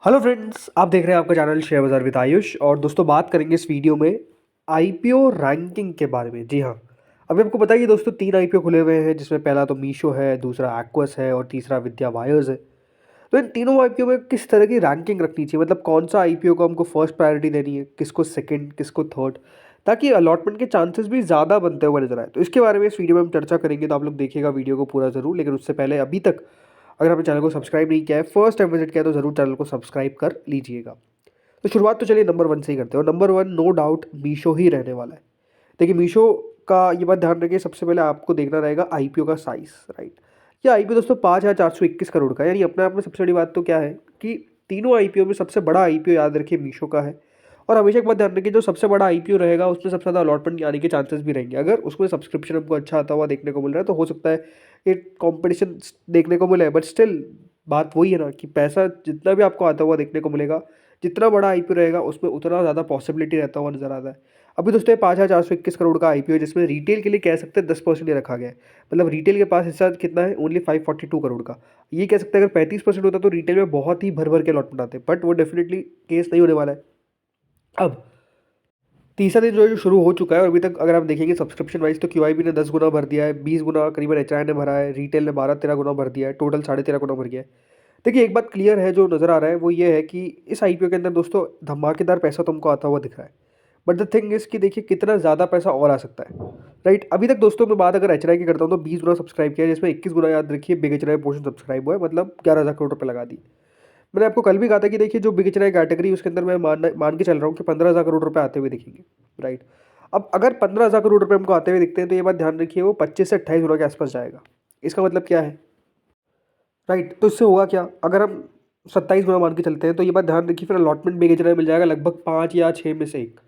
Hello friends, आप देख रहे हैं आपका चैनल शेयर बाजार विद आयुष। और दोस्तों, बात करेंगे इस वीडियो में आईपीओ रैंकिंग के बारे में। जी हाँ, अभी आपको बताइए दोस्तों, 3 आईपीओ खुले हुए हैं, जिसमें पहला तो मीशो है, दूसरा एक्वस है और तीसरा विद्या वायर्स है। तो इन तीनों आईपीओ में किस तरह की रैंकिंग रखनी चाहिए, मतलब कौन सा आईपीओ को हमको फर्स्ट प्रायोरिटी देनी है, किसको सेकंड, किसको थर्ड, ताकि अलॉटमेंट के चांसेस भी ज़्यादा बनते हुए नजर आए। तो इसके बारे में इस वीडियो में हम चर्चा करेंगे, तो आप लोग देखिएगा वीडियो को पूरा ज़रूर। लेकिन उससे पहले अभी तक अगर आपने चैनल को सब्सक्राइब नहीं किया है, फर्स्ट टाइम विजिट किया है, तो ज़रूर चैनल को सब्सक्राइब कर लीजिएगा। तो शुरुआत तो चलिए नंबर 1 से ही करते हैं, और नंबर 1 नो डाउट मीशो ही रहने वाला है। देखिए, मीशो का ये बात ध्यान रखिए, सबसे पहले आपको देखना रहेगा आईपीओ का साइज़, राइट। ये आईपीओ दोस्तों 5,421 करोड़ का है, यानी अपने आप में सबसे बड़ी बात तो क्या है कि तीनों आईपीओ में सबसे बड़ा आईपीओ याद रखिए मीशो का है। और हमेशा एक बात ध्यान रखिए, जो सबसे बड़ा आईपीओ रहेगा उसमें सबसे ज़्यादा अलॉटमेंट आने के चांसेस भी रहेंगे। अगर उसमें सब्सक्रिप्शन हमको अच्छा आता हुआ देखने को मिल रहा है, तो हो सकता है ये कॉम्पिटिशन देखने को मिले। बट स्टिल बात वही है ना कि पैसा जितना भी आपको आता हुआ देखने को मिलेगा, जितना बड़ा आईपीओ रहेगा उसमें उतना ज़्यादा पॉसिबिलिटी रहता हुआ नजर आता है। अभी दोस्तों ये 5,421 करोड़ का आईपीओ, जिसमें रिटेल के लिए कह सकते हैं 10% ही रखा गया है। मतलब रिटेल के पास हिस्सा कितना है, ओनली 542 करोड़ का। ये कह सकते हैं अगर 35% होता तो रिटेल में बहुत ही भर भर के अलॉटमेंट आते, बट वो डेफिनेटली केस नहीं होने वाला है। अब तीसरा दिन जो शुरू हो चुका है, और अभी तक अगर आप देखेंगे सब्सक्रिप्शन वाइज, तो क्यूआईबी ने 10 गुना भर दिया है, 20 गुना करीबन एचआई ने भरा है, रिटेल ने 12-13 गुना भर दिया है, टोटल 13.5 गुना भर गया है। देखिए, एक बात क्लियर है जो नज़र आ रहा है, वो ये है कि इस आईपीओ के अंदर दोस्तों धमाकेदार पैसा तुमको आता हुआ दिख रहा है। बट द थिंग इज़ कि देखिए कितना ज़्यादा पैसा और आ सकता है, राइट। अभी तक दोस्तों मैं बात अगर एचएनआई की करता हूँ, तो 20 गुना सब्सक्राइब किया है, जिसमें 21 गुना याद रखिए बिग एचएनआई पोर्शन सब्सक्राइब हुआ है, मतलब 11,000 करोड़ रुपये लगा दी। मैंने आपको कल भी कहा था कि देखिए जो बिग एचएनआई कैटेगरी, उसके अंदर मैं मान के चल रहा हूँ कि 15,000 करोड़ रुपये आते हुए दिखेंगे, राइट। अब अगर 15,000 करोड़ रुपये हमको आते हुए दिखते हैं, तो ये बात ध्यान रखिए वो 25 से 28 गुना के आसपास जाएगा। इसका मतलब क्या है, राइट। तो इससे होगा क्या, अगर हम 27 गुना मान के चलते हैं, तो ये बात ध्यान रखिए फिर अलॉटमेंट बेच मिल जाएगा लगभग 5 या 6 में से एक।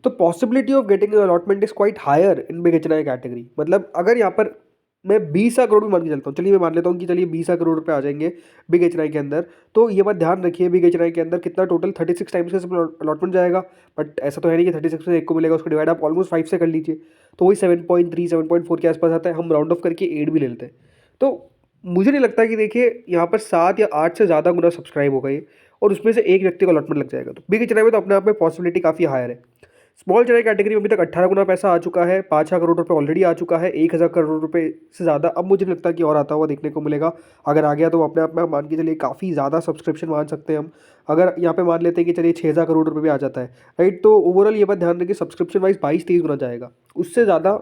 तो possibility of getting allotment is quite higher in big HNI category. मतलब अगर यहाँ पर मैं 20 करोड़ भी मान के चलता हूँ, चलिए मैं मान लेता हूँ कि चलिए 20 करोड़ रुपए आ जाएंगे बिग एचएनआई के अंदर, तो ये बात ध्यान रखिए बिग एचएनआई के अंदर कितना टोटल 36 टाइम्स का अलॉटमेंट जाएगा। बट ऐसा तो है नहीं कि 36 में एक को मिलेगा, उसको डिवाइड आप ऑलमोस्ट 5 से कर लीजिए, तो वही 7.3 7.4 के आसपास आता है। हम राउंड ऑफ करके 8 भी ले लेते हैं, तो मुझे नहीं लगता कि देखिए यहाँ पर 7 या 8 से ज़्यादा गुना सब्सक्राइब होगा ये, और उसमें से एक व्यक्ति को अलॉटमेंट लग जाएगा। तो बिग चेन्नई में तो अपने आप में पॉसिबिलिटी काफ़ी हायर है। स्मॉल चेन्नई कैटेगरी में अभी तक 18 गुना पैसा आ चुका है, 5,000 करोड़ रुपए ऑलरेडी आ चुका है, 1,000 करोड़ रुपए से ज़्यादा अब मुझे नहीं लगता कि और आता हुआ देखने को मिलेगा। अगर आ गया तो अपने आप में मान के चलिए काफ़ी ज़्यादा सब्सक्रिप्शन मान सकते हैं हम। अगर यहाँ पे मान लेते हैं कि चलिए 6,000 करोड़ रुपए भी आ जाता है, राइट, तो ओवरऑल ये बात ध्यान रखिए सब्सक्रिप्शन वाइज 22-23 गुना जाएगा, उससे ज़्यादा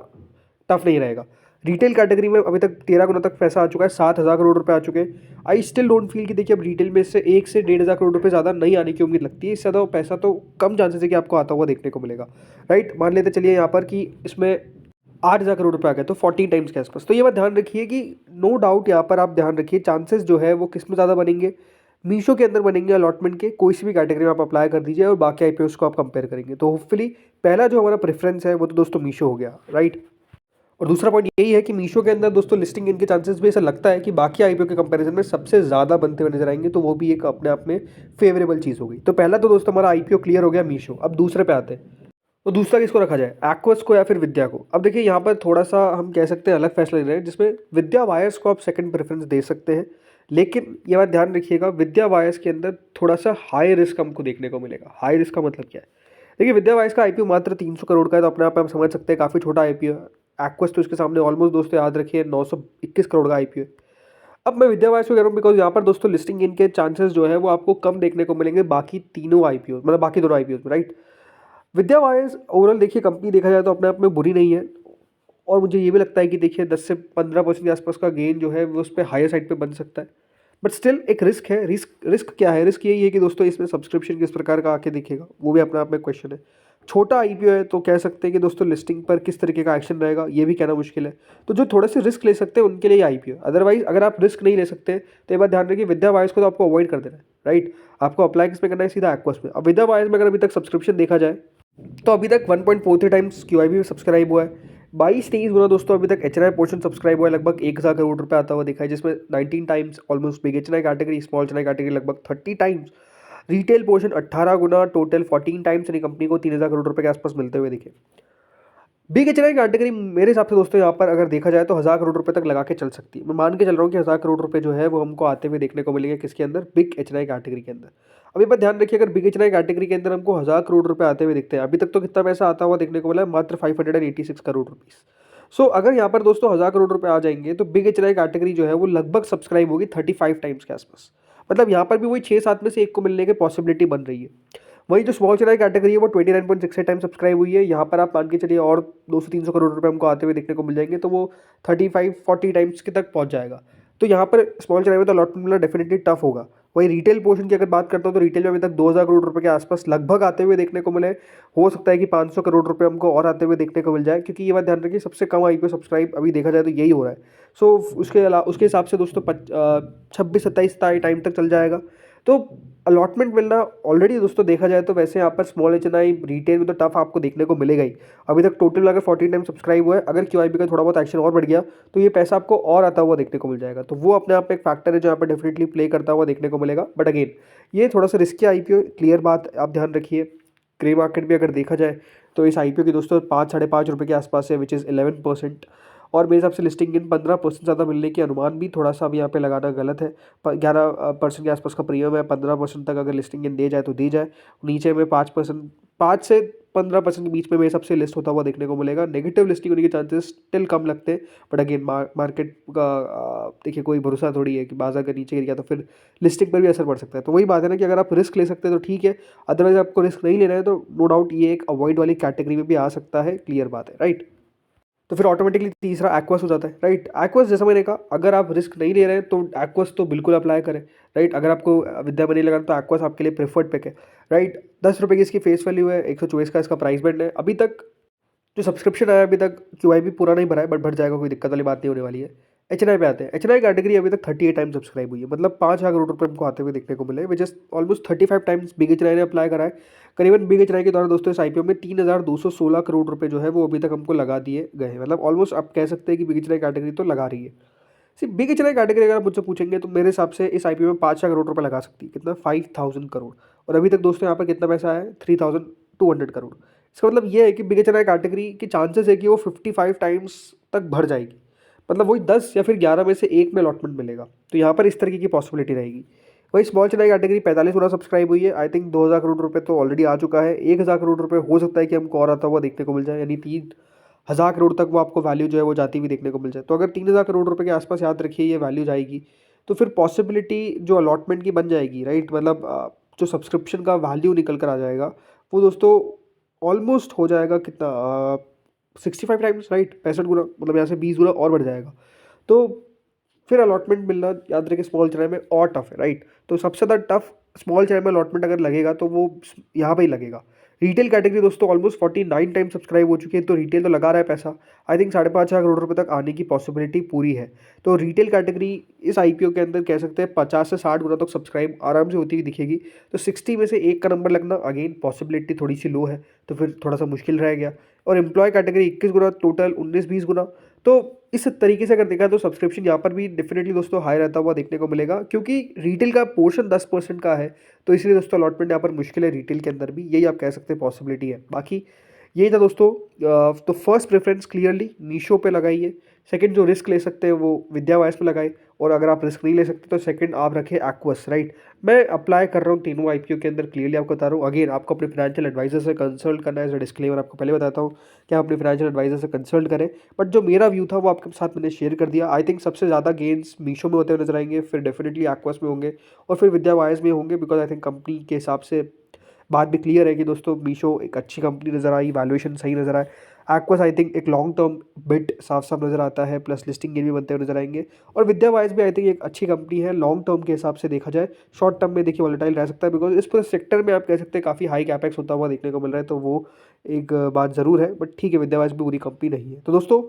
टफ नहीं रहेगा। रिटेल कैटेगरी में अभी तक 13 गुना तक पैसा आ चुका है, 7,000 करोड़ रुपए आ चुके हैं। आई स्टिल डोंट फील कि देखिए अब रिटेल में से 1 से 1,500 करोड़ रुपए ज़्यादा नहीं आने की उम्मीद लगती है। इससे ज़्यादा पैसा तो कम चांसेस है कि आपको आता हुआ देखने को मिलेगा, राइट। मान लेते चलिए यहाँ पर कि इसमें 8,000 करोड़ रुपए आ गए, तो 14 टाइम्स के आसपास। तो ये बात ध्यान रखिए कि नो डाउट यहाँ पर आप ध्यान रखिए चांसेस जो है वो किस में ज़्यादा बनेंगे, मीशो के अंदर बनेंगे अलॉटमेंट के। कोई सी भी कैटेगरी में आप अप्लाई कर दीजिए और बाकी आईपीओ को आप कंपेयर करेंगे, तो होपफुली पहला जो हमारा प्रेफरेंस है वो तो दोस्तों मीशो हो गया, राइट। और दूसरा पॉइंट यही है कि मीशो के अंदर दोस्तों लिस्टिंग इनके चांसेस भी ऐसा लगता है कि बाकी आईपीओ के कंपैरिजन में सबसे ज़्यादा बनते हुए नजर आएंगे, तो वो भी एक अपने आप में फेवरेबल चीज़ हो गई। तो पहला तो दोस्तों हमारा आईपीओ क्लियर हो गया मीशो। अब दूसरे पे आते हैं, तो दूसरा किसको रखा जाए, एक्वस को या फिर विद्या को। अब देखिए यहाँ पर थोड़ा सा हम कह सकते हैं अलग फैसला ले रहे हैं, जिसमें विद्या वायर्स को आप सेकंड प्रेफरेंस दे सकते हैं। लेकिन ये बात ध्यान रखिएगा, विद्या वायर्स के अंदर थोड़ा सा हाई रिस्क हमको देखने को मिलेगा। हाई रिस्क का मतलब क्या है, देखिए विद्या वाइस का आईपीओ मात्र 300 करोड़ का है, तो अपने आप में हम समझ सकते हैं काफ़ी छोटा आईपीओ है। एक्वस तो इसके सामने ऑलमोस्ट दोस्तों याद रखिए 921 करोड़ का आईपीओ है। अब मैं विद्या वाइस को कह रहा हूँ बिकॉज यहाँ पर दोस्तों लिस्टिंग इनके चांसेस जो है वो आपको कम देखने को मिलेंगे बाकी तीनों आईपीओ, मतलब बाकी दोनों आईपीओ में, राइट। विद्या वाइस ओवरऑल देखिए कंपनी देखा जाए तो अपने आप में बुरी नहीं है, और मुझे ये भी लगता है कि देखिए 10 से 15% के आसपास का गेन जो है वो उस पर हायर साइड पे बन सकता है। बट स्टिल एक रिस्क है। रिस्क रिस्क क्या है, रिस्क यही है कि दोस्तों इसमें सब्सक्रिप्शन किस प्रकार का आके दिखेगा, वो भी अपने आप में क्वेश्चन है। छोटा आईपीओ है तो कह सकते हैं कि दोस्तों लिस्टिंग पर किस तरीके का एक्शन रहेगा ये भी कहना मुश्किल है। तो जो थोड़े से रिस्क ले सकते हैं उनके लिए आईपीओ, अदरवाइज अगर आप रिस्क नहीं ले सकते तो ये बात ध्यान रखिए विद्या वाइज को तो आपको अवॉइड कर देना है, राइट। आपको अप्लाई किस में करना है, सीधा एक्वस में। अब विद्या वाइज में अगर अभी तक सब्सक्रिप्शन देखा जाए तो अभी तक 1.43 टाइम्स क्यूआईबी सब्सक्राइब हुआ है, 22-23 गुना दोस्तों अभी तक एचएनआई पोर्शन सब्सक्राइब हुआ है, लगभग 1,000 करोड़ रुपए आता हुआ दिखा है, जिसमें 19 times almost big HNI category, small HNI category लगभग 30 टाइम्स, रिटेल पोर्शन 18 गुना, टोटल 14 टाइम्स यानी कंपनी को 3,000 करोड़ रुपए के आसपास मिलते हुए दिखे। बिग एच कैटेगरी मेरे हिसाब से दोस्तों यहाँ पर अगर देखा जाए तो 1000 करोड़ रुपए तक लगा के चल सकती है। मैं मान के चल रहा हूँ कि 1000 करोड़ रुपए जो है वो हमको आते हुए देखने को मिलेंगे किसके अंदर, बिग एच कैटेगरी के अंदर। अभी बात ध्यान रखिए, अगर बिग एच कैटेगरी के अंदर हमको 1000 करोड़ रुपए आते हुए दिखते हैं, अभी तक तो कितना पैसा आता हुआ देखने को मिला है, मात्र 586 करोड़ रुपीज़। सो अगर यहाँ पर दोस्तों 1000 करोड़ रुपए आ जाएंगे तो बिग एच कैटेगरी जो है वो लगभग सब्सक्राइब होगी 35 टाइम्स के आसपास। मतलब यहाँ पर भी वही 6-7 में से एक को मिलने की पॉसिबिलिटी बन रही है। वही जो स्मॉल चैनल कैटेगरी है वो 29.68 टाइम सब्सक्राइब हुई है। यहाँ पर आप मान के चलिए और 200-300 करोड़ रुपए हमको आते हुए देखने को मिल जाएंगे, तो वो 35-40 टाइम्स के तक पहुँच जाएगा। तो यहाँ पर स्मॉल चैनल में तो अलॉटमेंट मिलना डेफिनेटली टफ होगा। वही रिटेल पोर्शन की अगर बात करता हूँ तो रिटेल में अभी तक 2000 करोड़ रुपए के आसपास लगभग आते हुए देखने को मिले। हो सकता है कि 500 करोड़ रुपए हमको और आते हुए देखने को मिल जाए, क्योंकि ये बात ध्यान रखिए सबसे कम आईपीओ सब्सक्राइब अभी देखा जाए तो यही हो रहा है। सो उसके हिसाब से दोस्तों 26-27 टाइम तक चल जाएगा। तो अलॉटमेंट मिलना ऑलरेडी दोस्तों देखा जाए तो वैसे यहाँ पर स्मॉल एच एन आई रिटेल में तो टफ आपको देखने को मिलेगा ही। अभी तक टोटल अगर 14 टाइम सब्सक्राइब हुआ है, अगर क्यूआईबी का थोड़ा बहुत एक्शन और बढ़ गया तो ये पैसा आपको और आता हुआ देखने को मिल जाएगा। तो वो अपने आप में एक फैक्टर है जो यहाँ पर डेफिनेटली प्ले करता हुआ देखने को मिलेगा। बट अगेन ये थोड़ा सा रिस्की आईपीओ, क्लियर बात आप ध्यान रखिए। ग्रे मार्केट भी अगर देखा जाए तो इस आईपीओ की दोस्तों 5-5.5 रुपये के आसपास है, विच इज़ 11%। और मेरे हिसाब से लिस्टिंग इन 15% ज़्यादा मिलने के अनुमान भी थोड़ा सा अब यहाँ पे लगाना गलत है। 11% के आसपास का प्रीमियम है, 15% तक अगर लिस्टिंग इन दे जाए तो दी जाए। नीचे में 5%, 5 से 15% के बीच में मेरे सबसे लिस्ट होता हुआ देखने को मिलेगा। नेगेटिव लिस्टिंग होने के चांसेस स्टिल कम लगते हैं। बट अगेन मार्केट का देखिए कोई भरोसा थोड़ी है कि बाजार का नीचे गिर गया तो फिर लिस्टिंग पर भी असर पड़ सकता है। तो वही बात है ना कि अगर आप रिस्क ले सकते हैं तो ठीक है, अदरवाइज आपको रिस्क नहीं लेना है तो नो डाउट ये एक अवॉइड वाली कैटेगरी में भी आ सकता है, क्लियर बात है, राइट। तो फिर ऑटोमेटिकली तीसरा एक्वस हो जाता है, राइट। एक्वस जैसा मैंने कहा, अगर आप रिस्क नहीं ले रहे हैं तो एक्वस तो बिल्कुल अप्लाई करें, राइट। अगर आपको विद्या मनी लगाना तो एक्वस आपके लिए प्रेफर्ड पिक है, राइट। 10 रुपये की इसकी फेस वैल्यू है, 124 का इसका प्राइस बैंड है। अभी तक जो सब्सक्रिप्शन आया, अभी तक क्यूआईबी पूरा नहीं भरा है, बट भर जाएगा, कोई दिक्कत वाली बात नहीं होने वाली है। एचएनआई पे आते हैं। एचएनआई कैटेगरी अभी तक 38 टाइम सब्सक्राइब हुई है, मतलब 5,000 करोड़ रुपए हमको आते हुए देखने को मिले, which is almost 35 times big HNI ने अप्लाई करा है। करीबन बिग एचएनआई के द्वारा दोस्तों इस आईपीओ में 3,216 करोड़ रुपए जो है वो अभी तक हमको लगा दिए गए हैं। मतलब ऑलमोस्ट आप कह सकते हैं कि बिग एचएनआई कैटेगरी तो लगा रही है। सिर्फ बिग एचएनआई कैटेगरी अगर आप मुझसे पूछेंगे तो मेरे हिसाब से इस आईपीओ में 5,000 करोड़ रुपए लगा सकती है। कितना? 5,000 करोड़। और अभी तक दोस्तों यहाँ पर कितना पैसा आया है? 3,200 करोड़। इसका मतलब ये है कि बिग एचएनआई कैटेगरी के चांसेस है कि वो 55 टाइम्स तक भर जाएगी। मतलब वही 10 या फिर 11 में से एक में अलॉटमेंट मिलेगा। तो यहाँ पर इस तरीके की पॉसिबिलिटी रहेगी। वही स्मॉल चैनल कैटेगरी 45 गुना सब्सक्राइब हुई है। आई थिंक 2,000 करोड़ रुपए तो ऑलरेडी आ चुका है। 1,000 करोड़ रुपए हो सकता है कि हमको और आता हुआ देखने को मिल जाए, यानी 3,000 करोड़ तक वो आपको वैल्यू जो है वो जाती हुई देखने को मिल जाए। तो अगर 3,000 करोड़ रुपए के आसपास याद रखिए ये वैल्यू जाएगी, तो फिर पॉसिबिलिटी जो अलॉटमेंट की बन जाएगी, राइट। मतलब जो सब्सक्रिप्शन का वैल्यू निकल कर आ जाएगा वो दोस्तों ऑलमोस्ट हो जाएगा कितना, 65 टाइम्स, राइट। 65 गुना, मतलब यहाँ से 20 गुना और बढ़ जाएगा। तो फिर अलॉटमेंट मिलना याद रखें स्मॉल चैनल में और टफ है, राइट। तो सबसे ज़्यादा टफ स्मॉल चैनल में अलॉटमेंट अगर लगेगा तो वो यहाँ पे ही लगेगा। रिटेल कैटेगरी दोस्तों ऑलमोस्ट 49 टाइम सब्सक्राइब हो चुकी है, तो रिटेल तो लगा रहा है पैसा। आई थिंक 5,500 करोड़ रुपए तक आने की पॉसिबिलिटी पूरी है। तो रिटेल कैटेगरी इस आईपीओ के अंदर कह सकते हैं 50 से 60 गुना तक सब्सक्राइब आराम से होती हुई दिखेगी। तो 60 में से एक का नंबर लगना अगेन पॉसिबिलिटी थोड़ी सी लो है, तो फिर थोड़ा सा मुश्किल रह गया। और एम्प्लॉय कैटेगरी 21 गुना, टोटल 19-20 गुना। तो इस तरीके से अगर देखा तो सब्सक्रिप्शन यहाँ पर भी डेफिनेटली दोस्तों हाई रहता हुआ देखने को मिलेगा, क्योंकि रिटेल का पोर्शन 10% का है। तो इसलिए दोस्तों अलॉटमेंट यहाँ पर मुश्किल है रिटेल के अंदर भी, यही आप कह सकते हैं पॉसिबिलिटी है। बाकी यही था दोस्तों। तो फर्स्ट प्रेफरेंस क्लियरली मीशो पे लगाइए। सेकंड जो रिस्क ले सकते हैं वो विद्यावाइस पे लगाए, और अगर आप रिस्क नहीं ले सकते तो सेकंड आप रखें एक्वस, राइट। मैं अप्लाई कर रहा हूँ तीनों आईपीओ के अंदर, क्लियरली आपको बता रहा हूँ। अगेन आपको अपने फाइनेंशियल एडवाइजर से कंसल्ट करना है, एज अ डिस्क्लेमर आपको पहले बताता हूँ कि आप अपने फाइनेंशियल एडवाइजर से कंसल्ट करें। बट जो मेरा व्यू था वो आपके साथ मैंने शेयर कर दिया। आई थिंक सबसे ज़्यादा गेंस मीशो में होते हुए नजर आएंगे, फिर डेफिनेटली एक्वस में होंगे, और फिर विद्यावाइस में होंगे। बिकॉज आई थिंक कंपनी के हिसाब से बात भी क्लियर है कि दोस्तों मीशो एक अच्छी कंपनी नज़र आई, वैल्यूएशन सही नज़र आए। एक्वस आई थिंक एक लॉन्ग टर्म बिट साफ साफ नज़र आता है, प्लस लिस्टिंग गेन भी बनते हुए नजर आएंगे। और विद्यावाइस भी आई थिंक एक अच्छी कंपनी है लॉन्ग टर्म के हिसाब से देखा जाए। शॉर्ट टर्म में देखिए वॉलेटाइल रह सकता है, बिकॉज इस पूरे सेक्टर में आप कह सकते हैं काफ़ी हाई कैपेक्स होता हुआ देखने को मिल रहा है। तो वो एक बात ज़रूर है, बट ठीक है, विद्यावाइस भी बुरी कंपनी नहीं है। तो दोस्तों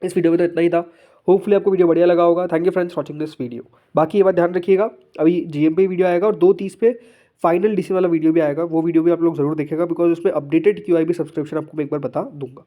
इस वीडियो में तो इतना ही था। होपफुली आपको वीडियो बढ़िया लगा होगा। Thank you friends watching this video. बाकी ये बात ध्यान रखिएगा, अभी जीएम वीडियो आएगा और 2:30 पे फाइनल डीसी वाला वीडियो भी आएगा। वो वीडियो भी आप लोग जरूर देखेगा, बिकॉज उसमें अपडेटेड क्यूआईबी सब्सक्रिप्शन आपको मैं एक बार बता दूंगा।